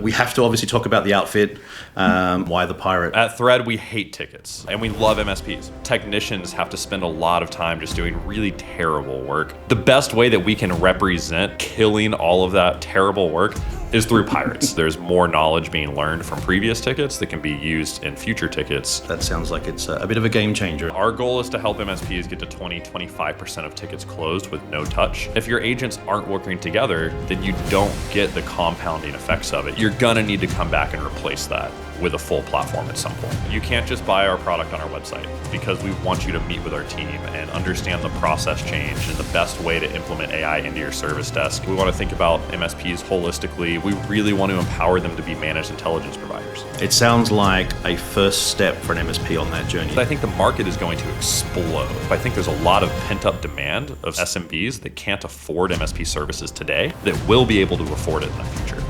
We have to obviously talk about the outfit, why the pirate. At Thread, we hate tickets, and we love MSPs. Technicians have to spend a lot of time just doing really terrible work. The best way that we can represent killing all of that terrible work is through pirates. There's more knowledge being learned from previous tickets that can be used in future tickets. That sounds like it's a bit of a game changer. Our goal is to help MSPs get to 20-25% of tickets closed with no touch. If your agents aren't working together, then you don't get the compounding effects of it. You're gonna need to come back and replace that with a full platform at some point. You can't just buy our product on our website, because we want you to meet with our team and understand the process change and the best way to implement AI into your service desk. We want to think about MSPs holistically. We really want to empower them to be managed intelligence providers. It sounds like a first step for an MSP on that journey. I think the market is going to explode. I think there's a lot of pent-up demand of SMBs that can't afford MSP services today that will be able to afford it in the future.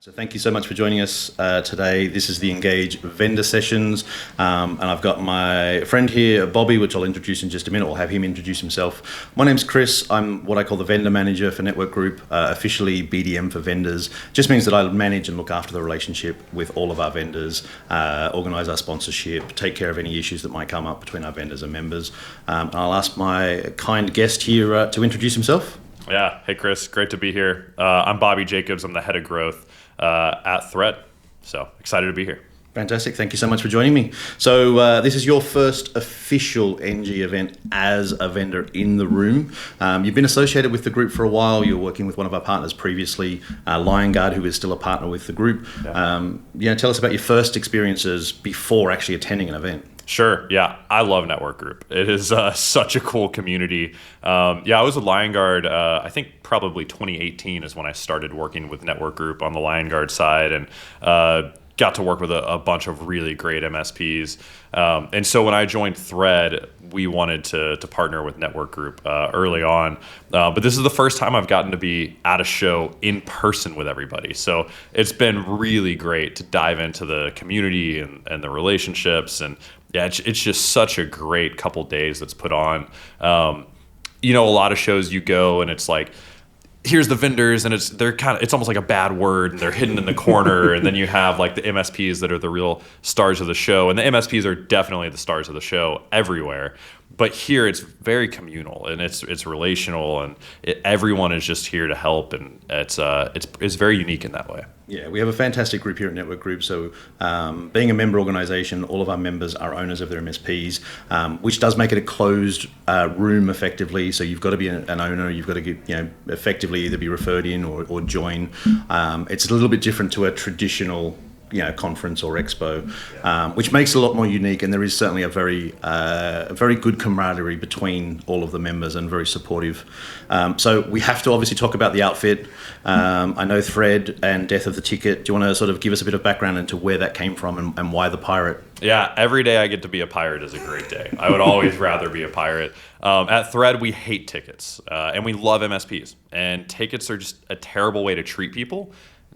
So thank you so much for joining us today. This is the NGage vendor sessions, and I've got my friend here, Bobby, which I'll introduce in just a minute. I'll have him introduce himself. My name's Chris. I'm what I call the vendor manager for Network Group, officially BDM for vendors. Just means that I manage and look after the relationship with all of our vendors, organise our sponsorship, take care of any issues that might come up between our vendors and members. I'll ask my kind guest here to introduce himself. Yeah, hey Chris, great to be here. I'm Bobby Jacobs. I'm the head of growth at Thread. So excited to be here. Fantastic. Thank you so much for joining me. So this is your first official NG event as a vendor in the room. You've been associated with the group for a while. You're working with one of our partners previously, LionGuard, who is still a partner with the group. Yeah. Tell us about your first experiences before actually attending an event. Sure. Yeah. I love Network Group. It is such a cool community. I was with LionGuard, I think probably 2018 is when I started working with Network Group on the LionGuard side, and got to work with a bunch of really great MSPs. And so when I joined Thread, we wanted to partner with Network Group early on. But this is the first time I've gotten to be at a show in person with everybody. So it's been really great to dive into the community and the relationships. And yeah, it's just such a great couple days that's put on. A lot of shows you go and it's like, here's the vendors, and it's almost like a bad word, and they're hidden in the corner. And then you have like the MSPs that are the real stars of the show, and the MSPs are definitely the stars of the show everywhere. But here it's very communal, and it's relational, and everyone is just here to help, and it's very unique in that way. Yeah, we have a fantastic group here at Network Group. So being a member organisation, all of our members are owners of their MSPs, which does make it a closed room effectively. So you've got to be an owner. You've got to get, effectively either be referred in or join. It's a little bit different to a traditional conference or expo, which makes it a lot more unique, and there is certainly a very good camaraderie between all of the members and very supportive. So we have to obviously talk about the outfit. I know Thread and Death of the Ticket. Do you want to sort of give us a bit of background into where that came from and why the pirate? Yeah, every day I get to be a pirate is a great day. I would always rather be a pirate. At Thread, we hate tickets, and we love MSPs, and tickets are just a terrible way to treat people.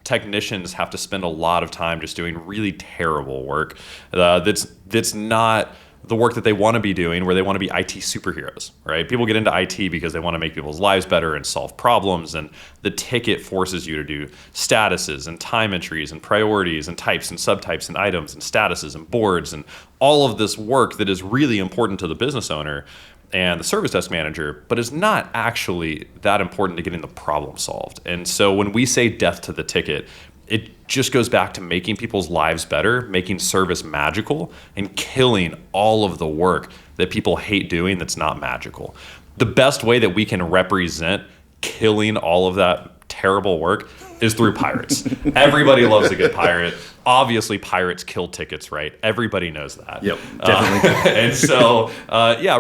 Technicians have to spend a lot of time just doing really terrible work that's not the work that they want to be doing, where they want to be IT superheroes, right? People get into IT because they want to make people's lives better and solve problems, and the ticket forces you to do statuses and time entries and priorities and types and subtypes and items and statuses and boards and all of this work that is really important to the business owner and the service desk manager, but is not actually that important to getting the problem solved. And so when we say death to the ticket, it just goes back to making people's lives better, making service magical, and killing all of the work that people hate doing that's not magical. The best way that we can represent killing all of that terrible work is through pirates. Everybody loves a good pirate. Obviously, pirates kill tickets, right? Everybody knows that. Yep, definitely. And so,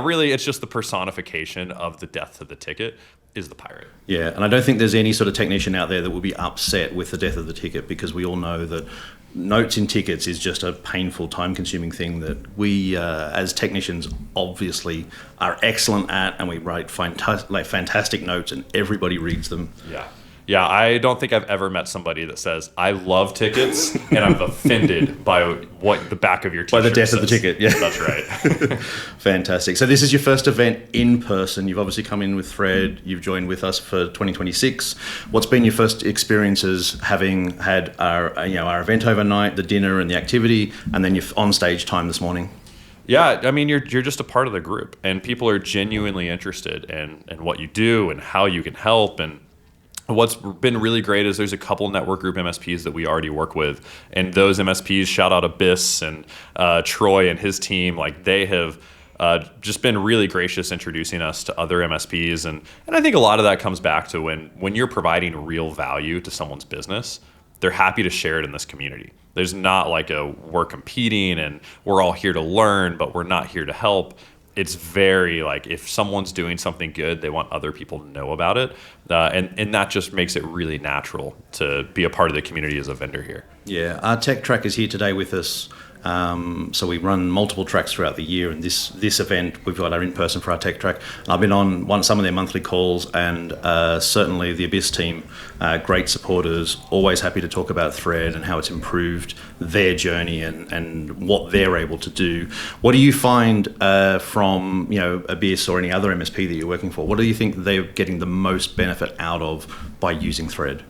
really, it's just the personification of the death to the ticket is the pirate. Yeah, and I don't think there's any sort of technician out there that will be upset with the death of the ticket, because we all know that notes in tickets is just a painful, time-consuming thing that we, as technicians, obviously are excellent at, and we write fantastic notes, and everybody reads them. Yeah, I don't think I've ever met somebody that says, I love tickets and I'm offended by what the back of your t-shirt By the death says. of the ticket, yeah. That's right. Fantastic. So this is your first event in person. You've obviously come in with Thread. You've joined with us for 2026. What's been your first experiences having had our event overnight, the dinner and the activity, and then your on-stage time this morning? Yeah, I mean, you're just a part of the group, and people are genuinely interested in what you do and how you can help. And what's been really great is there's a couple network group MSPs that we already work with, and those MSPs, shout out Abyss and Troy and his team, like they have just been really gracious introducing us to other MSPs. And I think a lot of that comes back to when you're providing real value to someone's business, they're happy to share it in this community. There's not like we're competing and we're all here to learn, but we're not here to help. It's very like if someone's doing something good, they want other people to know about it. And that just makes it really natural to be a part of the community as a vendor here. Yeah, our tech track is here today with us. So we run multiple tracks throughout the year, and this event we've got our in-person for our tech track. I've been on some of their monthly calls, and certainly the Abyss team, great supporters, always happy to talk about Thread and how it's improved their journey and what they're able to do. What do you find from Abyss or any other MSP that you're working for? What do you think they're getting the most benefit out of by using Thread?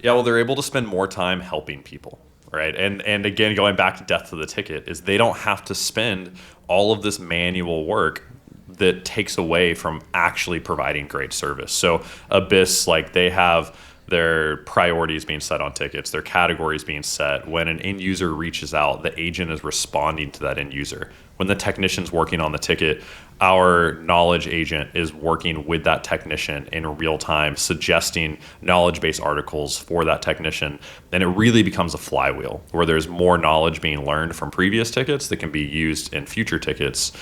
Yeah, well, they're able to spend more time helping people. Right. And again, going back to death of the ticket, is they don't have to spend all of this manual work that takes away from actually providing great service. So Abyss, like they have their priorities being set on tickets, their categories being set. When an end user reaches out, the agent is responding to that end user. When the technician's working on the ticket, our knowledge agent is working with that technician in real time, suggesting knowledge-based articles for that technician. And it really becomes a flywheel where there's more knowledge being learned from previous tickets that can be used in future tickets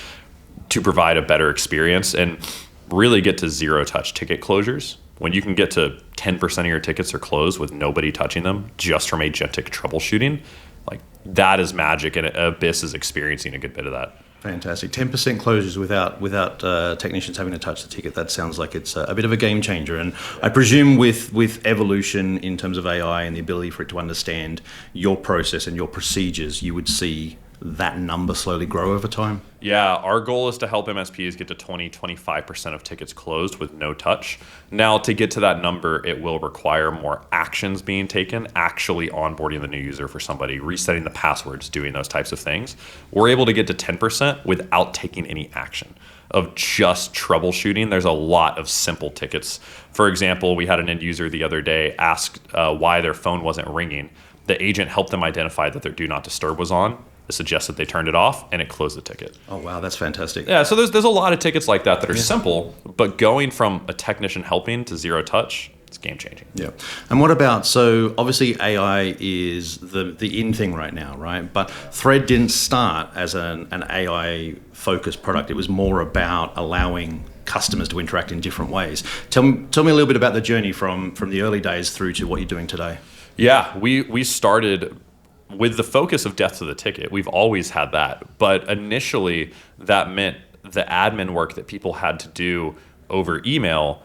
to provide a better experience and really get to zero-touch ticket closures. When you can get to 10% of your tickets are closed with nobody touching them just from agentic troubleshooting, like that is magic, and Abyss is experiencing a good bit of that. Fantastic. 10% closures without technicians having to touch the ticket. That sounds like it's a bit of a game changer. And I presume with evolution in terms of AI and the ability for it to understand your process and your procedures, you would see that number slowly grow over time? Yeah, our goal is to help MSPs get to 20-25% of tickets closed with no touch. Now, to get to that number, it will require more actions being taken, actually onboarding the new user for somebody, resetting the passwords, doing those types of things. We're able to get to 10% without taking any action of just troubleshooting. There's a lot of simple tickets. For example, we had an end user the other day ask why their phone wasn't ringing. The agent helped them identify that their do not disturb was on. It suggested they turned it off, and it closed the ticket. Oh, wow, that's fantastic. Yeah, so there's a lot of tickets like that are simple, but going from a technician helping to zero touch, it's game changing. Yeah. And what about, so obviously AI is the in thing right now, right? But Thread didn't start as an AI focused product. It was more about allowing customers to interact in different ways. Tell me a little bit about the journey from the early days through to what you're doing today. Yeah, we started with the focus of death to the ticket. We've always had that. But initially, that meant the admin work that people had to do over email,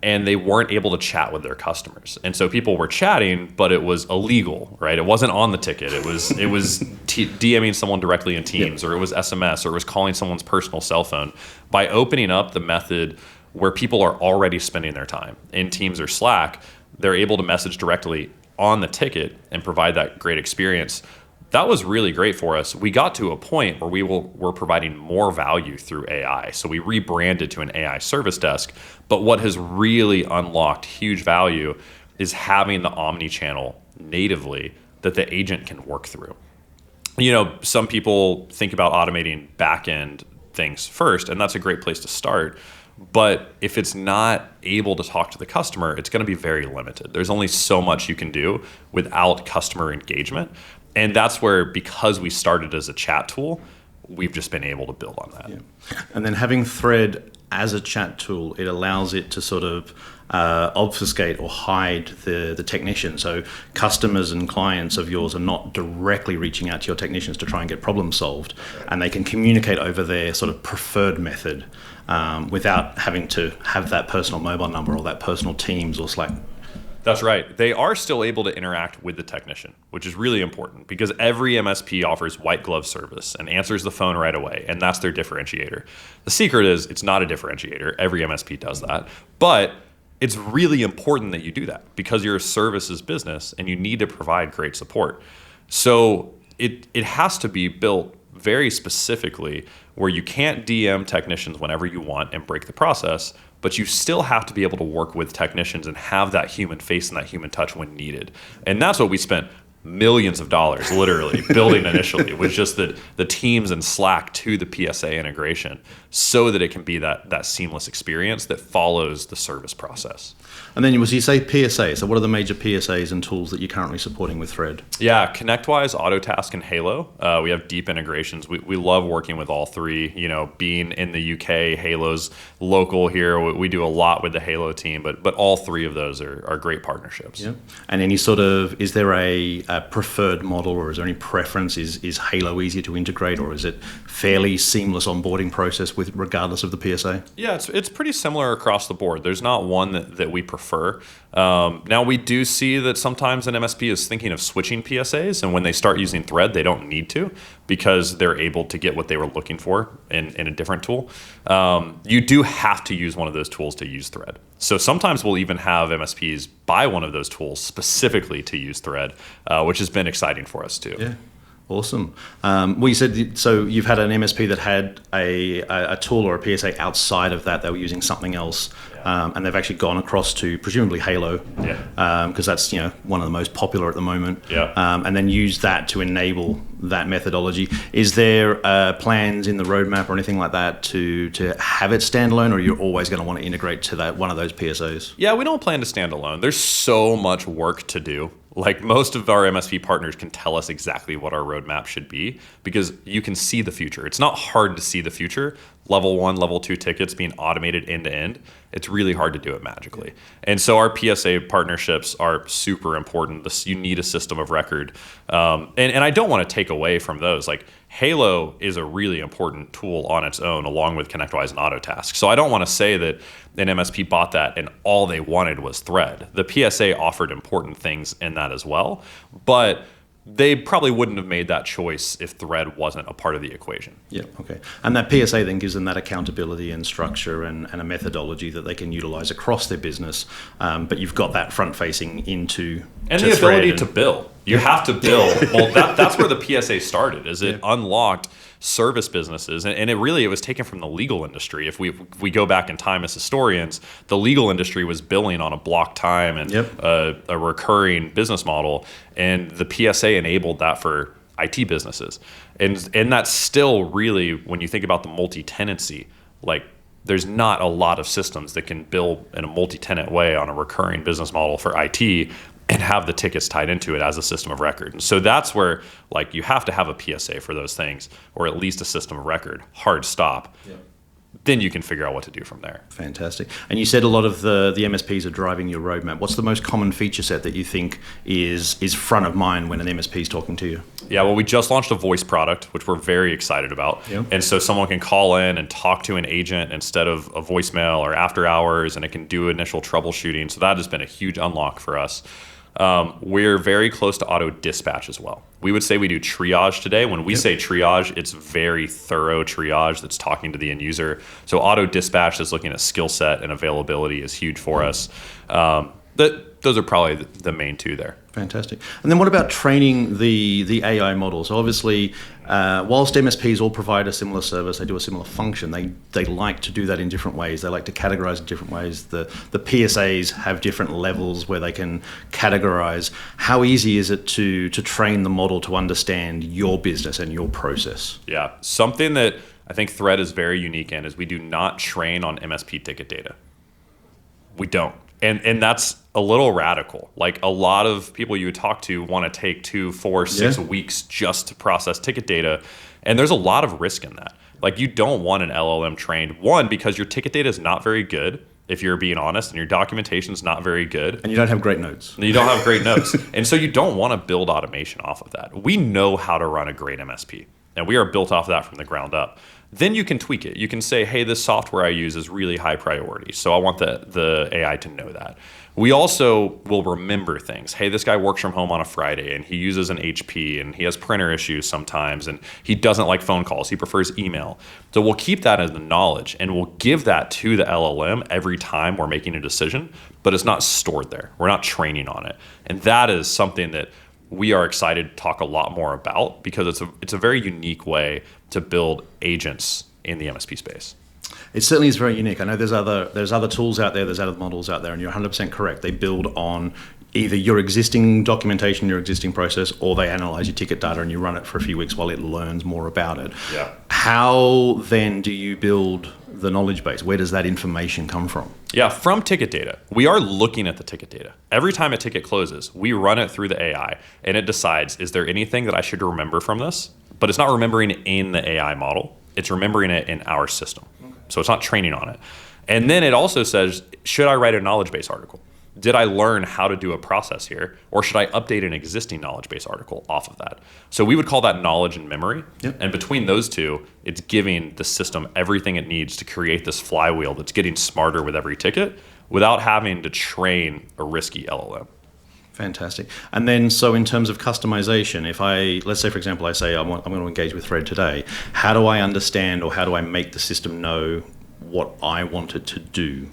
and they weren't able to chat with their customers. And so people were chatting, but it was illegal, right? It wasn't on the ticket. It was DMing someone directly in Teams, or it was SMS, or it was calling someone's personal cell phone. By opening up the method where people are already spending their time in Teams or Slack, they're able to message directly on the ticket and provide that great experience. That was really great for us. We got to a point where we're providing more value through AI. So we rebranded to an AI service desk. But what has really unlocked huge value is having the omni-channel natively that the agent can work through. You know, some people think about automating back-end things first, and that's a great place to start. But if it's not able to talk to the customer, it's going to be very limited. There's only so much you can do without customer engagement. And that's where, because we started as a chat tool, we've just been able to build on that. Yeah. And then having Thread as a chat tool, it allows it to sort of obfuscate or hide the technician. So customers and clients of yours are not directly reaching out to your technicians to try and get problems solved. And they can communicate over their sort of preferred method without having to have that personal mobile number or that personal Teams or Slack That's right. They are still able to interact with the technician, which is really important because every MSP offers white glove service and answers the phone right away, and that's their differentiator. The secret is it's not a differentiator. Every MSP does that, but it's really important that you do that because you're a services business and you need to provide great support. So it has to be built very specifically where you can't DM technicians whenever you want and break the process, but you still have to be able to work with technicians and have that human face and that human touch when needed. And that's what we spent millions of dollars literally building initially, was just the teams and Slack to the PSA integration so that it can be that seamless experience that follows the service process. And then you say PSA, so what are the major PSAs and tools that you're currently supporting with Thread? Yeah, ConnectWise, Autotask, and Halo. We have deep integrations. We love working with all three. You know, being in the UK, Halo's local here. We do a lot with the Halo team, but all three of those are great partnerships. Yeah. And any sort of, is there a preferred model, or is there any preference? Is Halo easier to integrate, or is it fairly seamless onboarding process with regardless of the PSA? Yeah, it's pretty similar across the board. There's not one that we prefer. Now, we do see that sometimes an MSP is thinking of switching PSAs, and when they start using Thread, they don't need to because they're able to get what they were looking for in a different tool. You do have to use one of those tools to use Thread. So sometimes we'll even have MSPs buy one of those tools specifically to use Thread, which has been exciting for us too. Yeah. Awesome. Well, you said, so you've had an MSP that had a tool or a PSA outside of that. They were using something else, and they've actually gone across to presumably Halo, because that's one of the most popular at the moment. And then use that to enable that methodology. Is there plans in the roadmap or anything like that to have it standalone, or you're always going to want to integrate to that one of those PSAs? Yeah, we don't plan to stand alone. There's so much work to do. Like, most of our MSP partners can tell us exactly what our roadmap should be because you can see the future. It's not hard to see the future. Level 1, level 2 tickets being automated end to end. It's really hard to do it magically. And so our PSA partnerships are super important. You need a system of record. And I don't want to take away from those. Like, Halo is a really important tool on its own, along with ConnectWise and Autotask. So I don't want to say that an MSP bought that and all they wanted was Thread. The PSA offered important things in that as well, but they probably wouldn't have made that choice if Thread wasn't a part of the equation. Yeah, okay. And that PSA then gives them that accountability and structure and a methodology that they can utilize across their business, but you've got that front-facing into and the ability to bill. You have to bill. Well, that's where the PSA started, is it unlocked service businesses, and it was taken from the legal industry. If we go back in time as historians, the legal industry was billing on a block time and a recurring business model, and the PSA enabled that for IT businesses. And that's still really, when you think about the multi-tenancy, like, there's not a lot of systems that can bill in a multi-tenant way on a recurring business model for IT and have the tickets tied into it as a system of record. And so that's where, like, you have to have a PSA for those things, or at least a system of record, hard stop. Then you can figure out what to do from there. Fantastic. And you said a lot of the MSPs are driving your roadmap. What's the most common feature set that you think is front of mind when an MSP is talking to you? Yeah, well, we just launched a voice product, which we're very excited about. And so someone can call in and talk to an agent instead of a voicemail or after hours, and it can do initial troubleshooting. So that has been a huge unlock for us. We're very close to auto dispatch as well. We would say we do triage today. When we say triage, it's very thorough triage that's talking to the end user. So auto dispatch is looking at skill set and availability is huge for us. Those are probably the main two there. Fantastic. And then what about training the AI models? So obviously, whilst MSPs all provide a similar service, they do a similar function, they like to do that in different ways. They like to categorize in different ways. The PSAs have different levels where they can categorize. How easy is it to train the model to understand your business and your process? Yeah, something that I think Thread is very unique in is we do not train on MSP ticket data. We don't. And that's a little radical. Like, a lot of people you would talk to want to take 2, 4, 6 weeks just to process ticket data. And there's a lot of risk in that. Like, you don't want an LLM trained, one, because your ticket data is not very good, if you're being honest, and your documentation is not very good. And you don't have great notes. You don't have great notes. And so you don't want to build automation off of that. We know how to run a great MSP. And we are built off of that from the ground up. Then you can tweak it. You can say, hey, this software I use is really high priority, so I want the AI to know that. We also will remember things. Hey, this guy works from home on a Friday, and he uses an HP, and he has printer issues sometimes, and he doesn't like phone calls. He prefers email. So we'll keep that as the knowledge, and we'll give that to the LLM every time we're making a decision, but it's not stored there. We're not training on it. And that is something that we are excited to talk a lot more about, because it's a very unique way to build agents in the MSP space. It certainly is very unique. I know there's other tools out there, there's other models out there, and you're 100% correct. They build on either your existing documentation, your existing process, or they analyze your ticket data and you run it for a few weeks while it learns more about it. Yeah. How then do you build the knowledge base? Where does that information come from? Yeah, from ticket data. We are looking at the ticket data. Every time a ticket closes, we run it through the AI, and it decides, is there anything that I should remember from this? But it's not remembering in the AI model. It's remembering it in our system. So it's not training on it. And then it also says, should I write a knowledge base article? Did I learn how to do a process here? Or should I update an existing knowledge base article off of that? So we would call that knowledge and memory. Yep. And between those two, it's giving the system everything it needs to create this flywheel that's getting smarter with every ticket without having to train a risky LLM. Fantastic. And then, so in terms of customization, let's say, for example, I say I'm going to engage with Thread today, how do I understand, or how do I make the system know what I want it to do?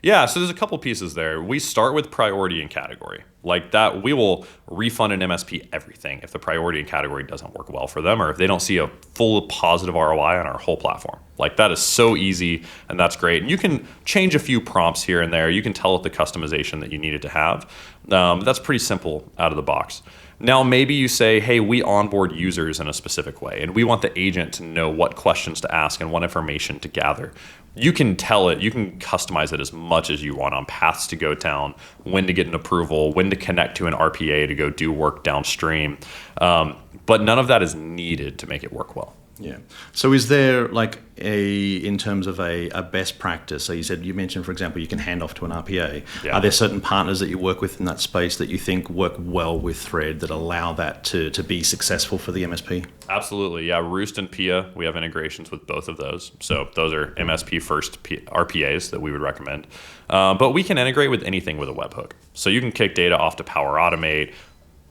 Yeah, so there's a couple pieces there. We start with priority and category. Like that, we will refund an MSP everything if the priority and category doesn't work well for them, or if they don't see a full positive ROI on our whole platform. Like that is so easy, and that's great. And you can change a few prompts here and there. You can tell it the customization that you need it to have. That's pretty simple out of the box. Now, maybe you say, hey, we onboard users in a specific way, and we want the agent to know what questions to ask and what information to gather. You can tell it, you can customize it as much as you want on paths to go down, when to get an approval, when to connect to an RPA to go do work downstream. But none of that is needed to make it work well. Yeah. So is there like in terms of a best practice? So you mentioned, for example, you can hand off to an RPA. Yeah. Are there certain partners that you work with in that space that you think work well with Thread that allow that to be successful for the MSP? Absolutely. Yeah. Roost and Pia, we have integrations with both of those. So those are MSP first RPAs that we would recommend. But we can integrate with anything with a webhook. So you can kick data off to Power Automate,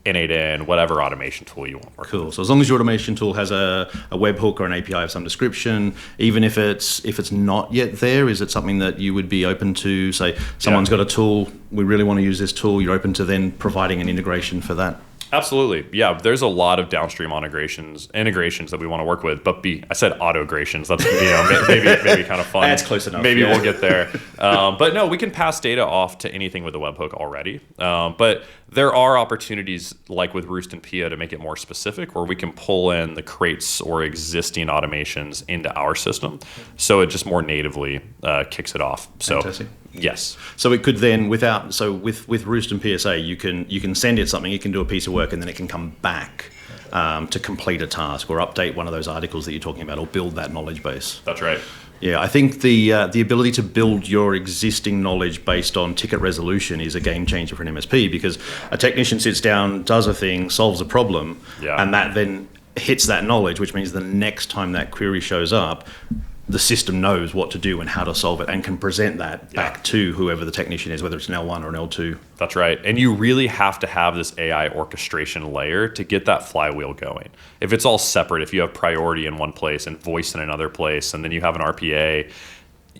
N8N, whatever automation tool you want. Cool. So as long as your automation tool has a webhook or an API of some description, even if it's not yet there, is it something that you would be open to? Say someone's got a tool, we really want to use this tool, you're open to then providing an integration for that? Absolutely. Yeah, there's a lot of downstream integrations that we want to work with, but I said autogrations. That's maybe kind of fun. That's close enough. Maybe we'll get there. But no, we can pass data off to anything with a webhook already. But there are opportunities like with Roost and Pia to make it more specific, where we can pull in the crates or existing automations into our system, so it just more natively kicks it off. Fantastic. So yes. So it could then, with Roost and PSA, you can send it something, it can do a piece of work, and then it can come back to complete a task or update one of those articles that you're talking about, or build that knowledge base. That's right. Yeah, I think the ability to build your existing knowledge based on ticket resolution is a game changer for an MSP, because a technician sits down, does a thing, solves a problem, and that then hits that knowledge, which means the next time that query shows up, the system knows what to do and how to solve it, and can present that back to whoever the technician is, whether it's an L1 or an L2. That's right. And you really have to have this AI orchestration layer to get that flywheel going. If it's all separate, if you have priority in one place and voice in another place, and then you have an RPA,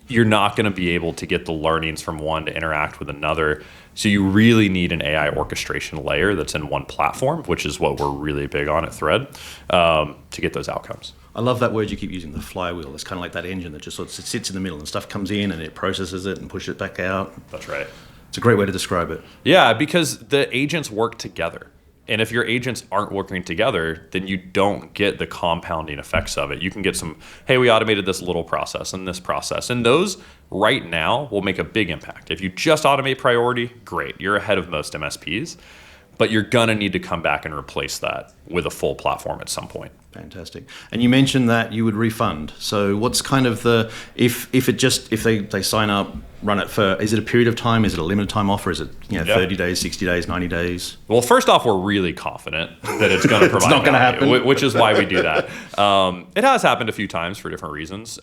you're not going to be able to get the learnings from one to interact with another. So you really need an AI orchestration layer that's in one platform, which is what we're really big on at Thread, to get those outcomes. I love that word you keep using, the flywheel. It's kind of like that engine that just sort of sits in the middle, and stuff comes in and it processes it and pushes it back out. That's right. It's a great way to describe it. Yeah, because the agents work together. And if your agents aren't working together, then you don't get the compounding effects of it. You can get some, hey, we automated this little process and this process. And those right now will make a big impact. If you just automate priority, great. You're ahead of most MSPs. But you're going to need to come back and replace that with a full platform at some point. Fantastic. And you mentioned that you would refund. So what's kind of if they sign up run it for, is it a period of time? Is it a limited time offer? Is it 30 days, 60 days, 90 days? Well, first off, we're really confident that it's going to provide not gonna value, happen. which is why we do that. It has happened a few times for different reasons.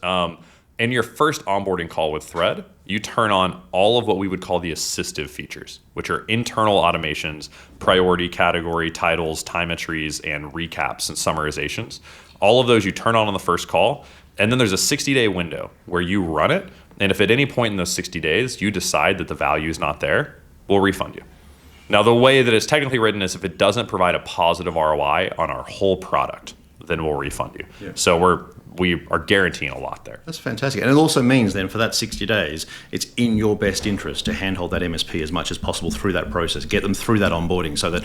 In your first onboarding call with Thread, you turn on all of what we would call the assistive features, which are internal automations, priority category, titles, time entries, and recaps and summarizations. All of those you turn on the first call, and then there's a 60-day window where you run it, and if at any point in those 60 days you decide that the value is not there, we'll refund you. Now, the way that it's technically written is if it doesn't provide a positive ROI on our whole product, then we'll refund you. Yeah. So we are guaranteeing a lot there. That's fantastic. And it also means then for that 60 days, it's in your best interest to handhold that MSP as much as possible through that process, get them through that onboarding so that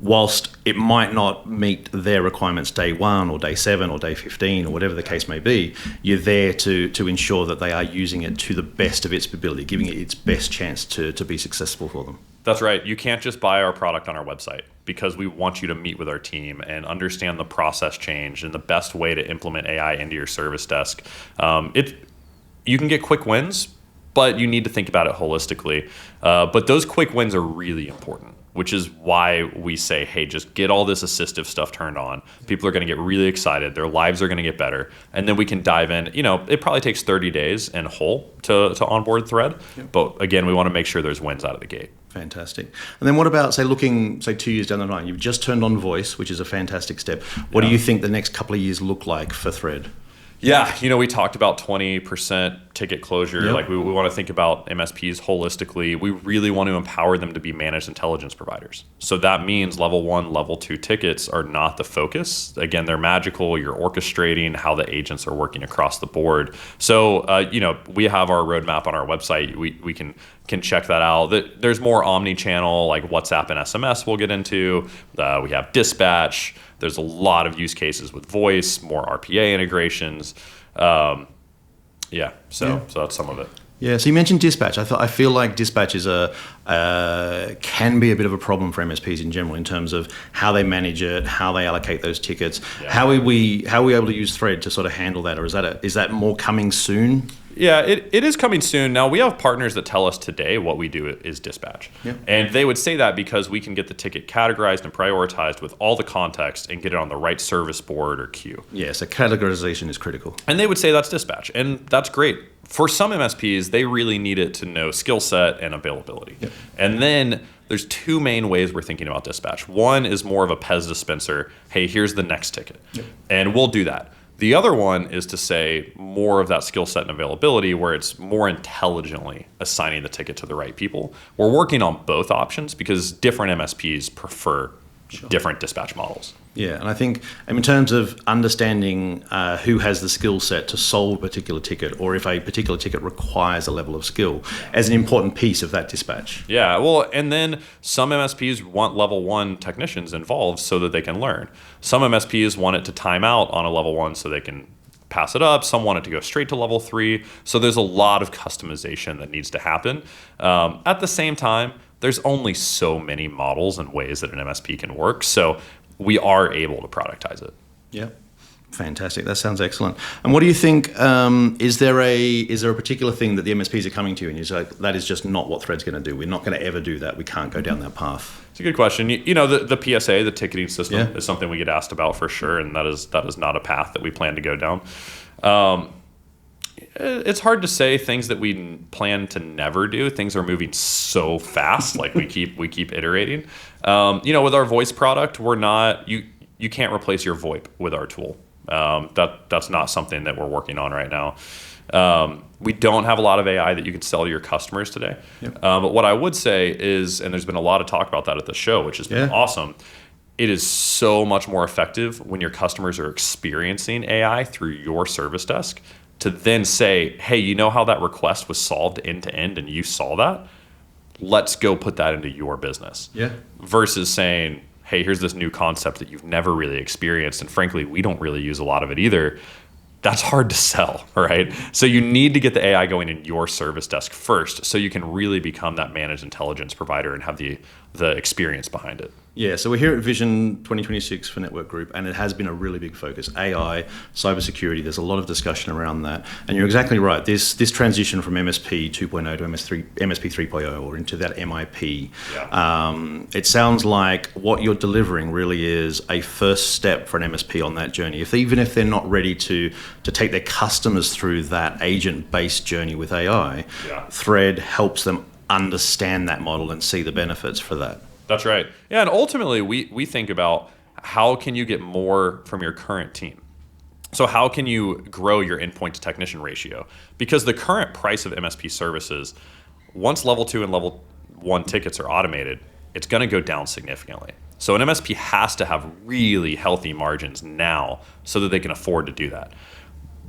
whilst it might not meet their requirements day 1 or day 7 or day 15 or whatever the case may be, you're there to ensure that they are using it to the best of its ability, giving it its best chance to be successful for them. That's right. You can't just buy our product on our website because we want you to meet with our team and understand the process change and the best way to implement AI into your service desk. You can get quick wins, but you need to think about it holistically. But those quick wins are really important, which is why we say, hey, just get all this assistive stuff turned on. People are going to get really excited. Their lives are going to get better. And then we can dive in. It probably takes 30 days in whole to onboard Thread. Yep. But again, we want to make sure there's wins out of the gate. Fantastic. And then what about, looking 2 years down the line? You've just turned on voice, which is a fantastic step. What do you think the next couple of years look like for Thread? Yeah, we talked about 20% ticket closure. Yep. Like we want to think about MSPs holistically. We really want to empower them to be managed intelligence providers. So that means level 1, level 2 tickets are not the focus. Again, they're magical. You're orchestrating how the agents are working across the board. So, we have our roadmap on our website. We can check that out. There's more omni-channel, like WhatsApp and SMS we'll get into. We have dispatch. There's a lot of use cases with voice, more RPA integrations. So that's some of it. Yeah, so you mentioned dispatch. I feel like dispatch is can be a bit of a problem for MSPs in general in terms of how they manage it, how they allocate those tickets. Yeah. How are we able to use Thread to sort of handle that, or is that more coming soon? Yeah, it is coming soon. Now, we have partners that tell us today what we do is dispatch. Yep. And they would say that because we can get the ticket categorized and prioritized with all the context and get it on the right service board or queue. Yeah, so categorization is critical. And they would say that's dispatch, and that's great. For some MSPs, they really need it to know skill set and availability. Yep. And then there's 2 main ways we're thinking about dispatch. One is more of a Pez dispenser. Hey, here's the next ticket. Yep. And we'll do that. The other one is to say more of that skill set and availability where it's more intelligently assigning the ticket to the right people. We're working on both options because different MSPs prefer different dispatch models. Yeah, and I think in terms of understanding who has the skill set to solve a particular ticket or if a particular ticket requires a level of skill as an important piece of that dispatch. Yeah, well, and then some MSPs want level 1 technicians involved so that they can learn. Some MSPs want it to time out on a level 1 so they can pass it up. Some want it to go straight to level 3. So there's a lot of customization that needs to happen. At the same time, there's only so many models and ways that an MSP can work. So we are able to productize it. Yeah, fantastic. That sounds excellent. And what do you think? Is there a particular thing that the MSPs are coming to you and you're like, that is just not what Thread's going to do? We're not going to ever do that. We can't go down that path. It's a good question. The PSA, the ticketing system, is something we get asked about for sure, and that is not a path that we plan to go down. It's hard to say things that we plan to never do. Things are moving so fast, like we keep iterating. With our voice product, we're not you can't replace your VoIP with our tool. That's not something that we're working on right now. We don't have a lot of AI that you can sell to your customers today. Yep. But what I would say is, and there's been a lot of talk about that at the show, which has been awesome. It is so much more effective when your customers are experiencing AI through your service desk to then say, hey, you know how that request was solved end to end and you saw that? Let's go put that into your business. Yeah. Versus saying, hey, here's this new concept that you've never really experienced. And frankly, we don't really use a lot of it either. That's hard to sell, right? So you need to get the AI going in your service desk first so you can really become that managed intelligence provider and have the the experience behind it. Yeah, so we're here at Vision 2026 for Network Group, and it has been a really big focus. AI, cybersecurity, there's a lot of discussion around that. And you're exactly right. This transition from MSP 2.0 to MSP 3.0 or into that MIP, it sounds like what you're delivering really is a first step for an MSP on that journey. Even if they're not ready to take their customers through that agent-based journey with AI, Thread helps them understand that model and see the benefits for that. That's right. Yeah, and ultimately we think about how can you get more from your current team? So how can you grow your endpoint to technician ratio? Because the current price of MSP services, once level 2 and level 1 tickets are automated, it's going to go down significantly. So an MSP has to have really healthy margins now so that they can afford to do that.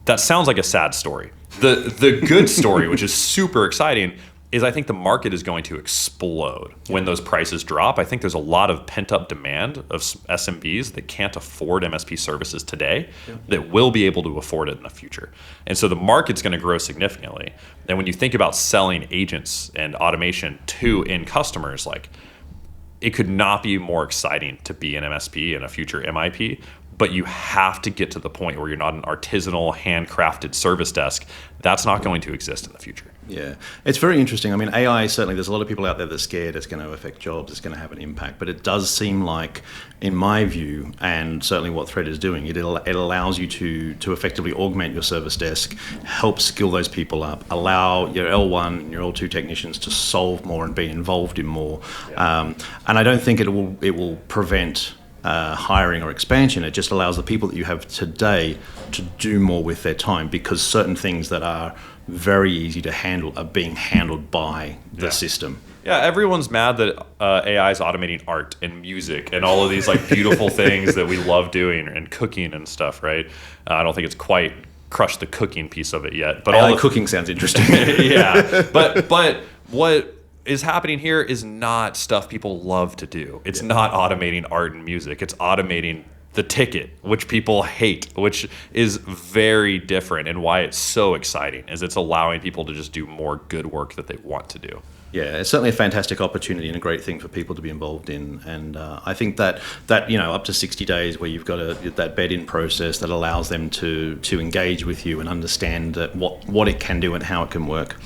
That sounds like a sad story. The good story, which is super exciting, is I think the market is going to explode when those prices drop. I think there's a lot of pent-up demand of SMBs that can't afford MSP services today that will be able to afford it in the future. And so the market's going to grow significantly. And when you think about selling agents and automation to end customers, like, it could not be more exciting to be an MSP and a future MIP, but you have to get to the point where you're not an artisanal, handcrafted service desk. That's not going to exist in the future. Yeah, it's very interesting. I mean, AI, certainly there's a lot of people out there that are scared it's going to affect jobs, it's going to have an impact, but it does seem like, in my view, and certainly what Thread is doing, it allows you to effectively augment your service desk, help skill those people up, allow your L1 and your L2 technicians to solve more and be involved in more. And I don't think it will prevent hiring or expansion. It just allows the people that you have today to do more with their time, because certain things that are very easy to handle are being handled by the system. Yeah, everyone's mad that AI is automating art and music and all of these like beautiful things that we love doing, and cooking and stuff, right? I don't think it's quite crushed the cooking piece of it yet. But AI cooking sounds interesting. Yeah, but what is happening here is not stuff people love to do. It's not automating art and music. It's automating the ticket, which people hate, which is very different, and why it's so exciting is it's allowing people to just do more good work that they want to do. Yeah, it's certainly a fantastic opportunity and a great thing for people to be involved in. And I think that up to 60 days where you've got that bed-in process that allows them to engage with you and understand what it can do and how it can work.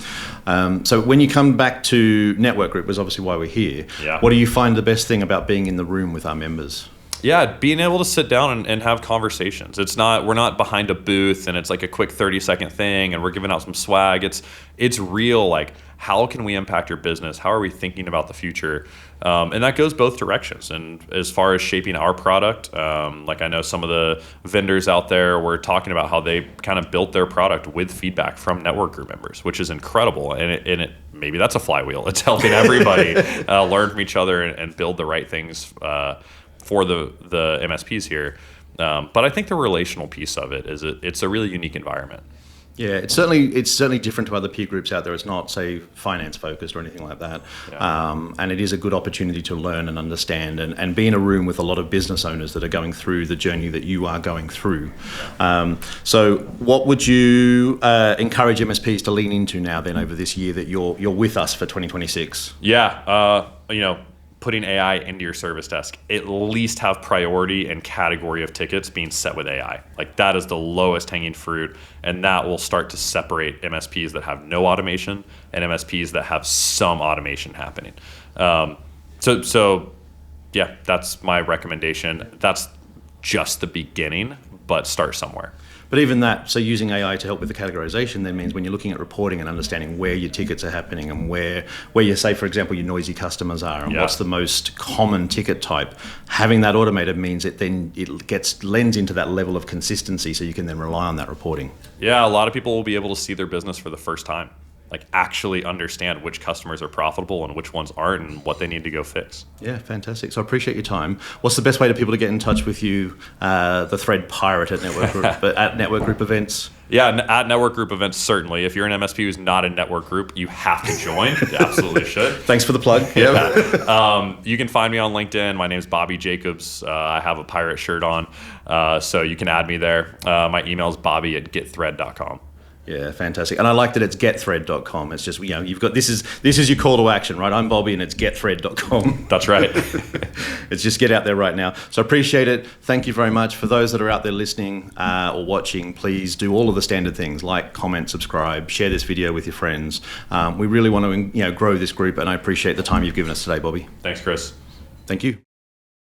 So when you come back to Network Group, was obviously why we're here. What do you find the best thing about being in the room with our members? Yeah, being able to sit down and have conversations. We're not behind a booth and it's like a quick 30-second thing and we're giving out some swag. It's real, like, how can we impact your business? How are we thinking about the future? And that goes both directions. And as far as shaping our product, like I know some of the vendors out there were talking about how they kind of built their product with feedback from Network Group members, which is incredible. And it maybe that's a flywheel. It's helping everybody learn from each other and build the right things for the MSPs here. But I think the relational piece of it is it's a really unique environment. Yeah, it's certainly different to other peer groups out there. It's not, say, finance focused or anything like that. And it is a good opportunity to learn and understand and be in a room with a lot of business owners that are going through the journey that you are going through. So what would you encourage MSPs to lean into now then over this year that you're with us for 2026? Yeah, putting AI into your service desk, at least have priority and category of tickets being set with AI. Like, that is the lowest hanging fruit, and that will start to separate MSPs that have no automation and MSPs that have some automation happening. So yeah, that's my recommendation. That's just the beginning, but start somewhere. But even that, so using AI to help with the categorization then means when you're looking at reporting and understanding where your tickets are happening and where you say, for example, your noisy customers are and what's the most common ticket type, having that automated means it lends into that level of consistency so you can then rely on that reporting. Yeah, a lot of people will be able to see their business for the first time. Like, actually understand which customers are profitable and which ones aren't and what they need to go fix. Yeah, fantastic. So I appreciate your time. What's the best way to people to get in touch with you, the Thread Pirate at Network Group, at Network Group events? Yeah, at Network Group events, certainly. If you're an MSP who's not in Network Group, you have to join. You absolutely should. Thanks for the plug. Yeah. You can find me on LinkedIn. My name's Bobby Jacobs. I have a pirate shirt on, so you can add me there. My email is bobby@getthread.com. Yeah, fantastic. And I like that it's getthread.com. It's just, you've got, this is your call to action, right? I'm Bobby and it's getthread.com. That's right. It's just get out there right now. So I appreciate it. Thank you very much. For those that are out there listening or watching, please do all of the standard things like comment, subscribe, share this video with your friends. We really want to grow this group, and I appreciate the time you've given us today, Bobby. Thanks, Chris. Thank you.